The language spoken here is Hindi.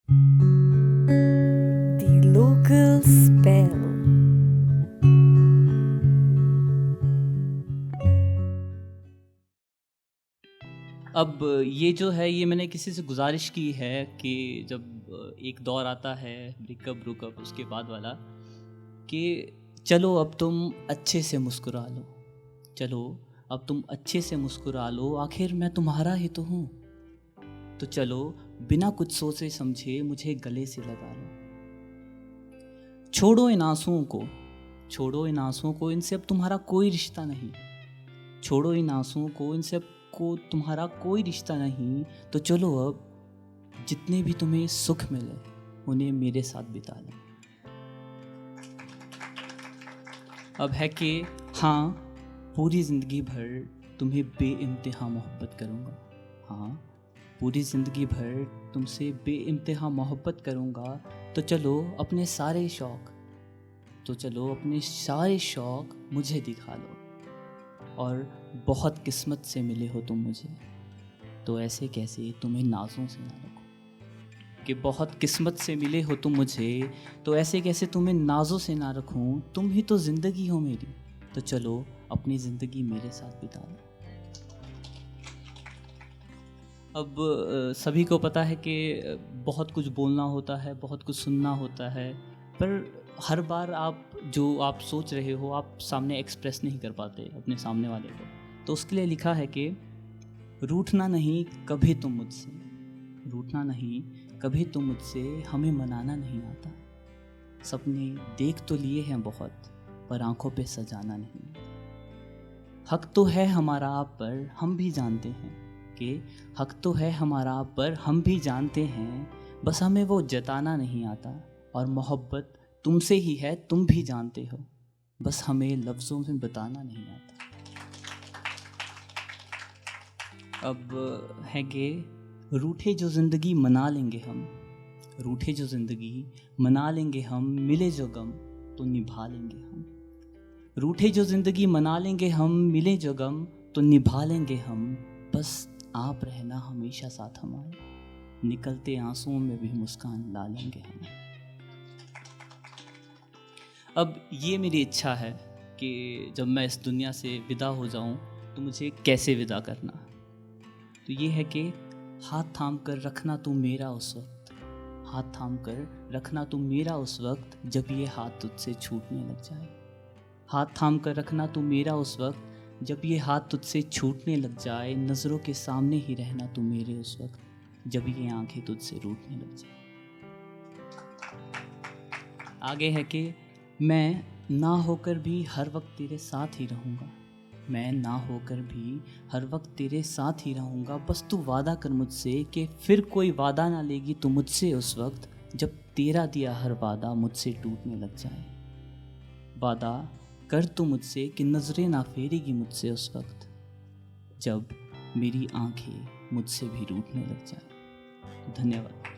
The local spell. अब ये जो है ये मैंने किसी से गुजारिश की है कि जब एक दौर आता है ब्रेकअप ब्रुकअप उसके बाद वाला, कि चलो अब तुम अच्छे से मुस्कुरा लो, चलो अब तुम अच्छे से मुस्कुरा लो, आखिर मैं तुम्हारा ही तो हूँ। तो चलो बिना कुछ सोचे समझे मुझे गले से लगा लो। छोड़ो इन आंसुओं को, छोड़ो इन आंसुओं को, इनसे अब तुम्हारा कोई रिश्ता नहीं। छोड़ो इन आंसुओं को, इनसे अब को तुम्हारा कोई रिश्ता नहीं। तो चलो अब जितने भी तुम्हें सुख मिले उन्हें मेरे साथ बिता लो। अब है कि हाँ, पूरी ज़िंदगी भर तुम्हें बेइंतहा मोहब्बत करूँगा। हाँ, पूरी ज़िंदगी भर तुमसे बेइंतहा मोहब्बत करूँगा। तो चलो अपने सारे शौक़, तो चलो अपने सारे शौक़ मुझे दिखा लो। और बहुत किस्मत से मिले हो तुम मुझे, तो ऐसे कैसे तुम्हें नाज़ों से ना रखूं। कि बहुत किस्मत से मिले हो तुम मुझे, तो ऐसे कैसे तुम्हें नाज़ों से ना रखूं। तुम ही तो ज़िंदगी हो मेरी, तो चलो अपनी ज़िंदगी मेरे साथ बिता लो। अब सभी को पता है कि बहुत कुछ बोलना होता है, बहुत कुछ सुनना होता है, पर हर बार आप सोच रहे हो आप सामने एक्सप्रेस नहीं कर पाते अपने सामने वाले को। तो उसके लिए लिखा है कि रूठना नहीं कभी तुम मुझसे, रूठना नहीं कभी तुम मुझसे, हमें मनाना नहीं आता। सपने देख तो लिए हैं बहुत, पर आंखों पे सजाना नहीं। हक तो है हमारा आप पर, हम भी जानते हैं कि हक तो है हमारा आप पर, हम भी जानते हैं, बस हमें वो जताना नहीं आता। और मोहब्बत तुमसे ही है, तुम भी जानते हो, बस हमें लफ्ज़ों में बताना नहीं आता। अब है कि रूठे जो ज़िंदगी मना लेंगे हम, रूठे जो ज़िंदगी मना लेंगे हम, मिले जो गम तो निभा लेंगे हम। रूठे जो ज़िंदगी मना लेंगे हम, मिले जो गम तो निभा लेंगे हम। बस आप रहना हमेशा साथ हमारे, निकलते आंसुओं में भी मुस्कान ला लेंगे हम। अब ये मेरी इच्छा है कि जब मैं इस दुनिया से विदा हो जाऊं तो मुझे कैसे विदा करना। तो ये है कि हाथ थाम कर रखना तू मेरा उस वक्त, हाथ थाम कर रखना तू मेरा उस वक्त, जब ये हाथ तुझसे छूटने लग जाए। हाथ थाम कर रखना तू मेरा उस वक्त, जब ये हाथ तुझसे छूटने लग जाए। नज़रों के सामने ही रहना तू मेरे उस वक्त, जब ये आंखें तुझसे रूठने लग जाए। आगे है कि मैं ना होकर भी हर वक्त तेरे साथ ही रहूँगा, मैं ना होकर भी हर वक्त तेरे साथ ही रहूँगा। बस तू वादा कर मुझसे कि फिर कोई वादा ना लेगी तू मुझसे उस वक्त, जब तेरा दिया हर वादा मुझसे टूटने लग जाए। वादा कर तू मुझसे कि नज़रें ना फेरेगी मुझसे उस वक्त, जब मेरी आंखें मुझसे भी रूठने लग जाए। धन्यवाद।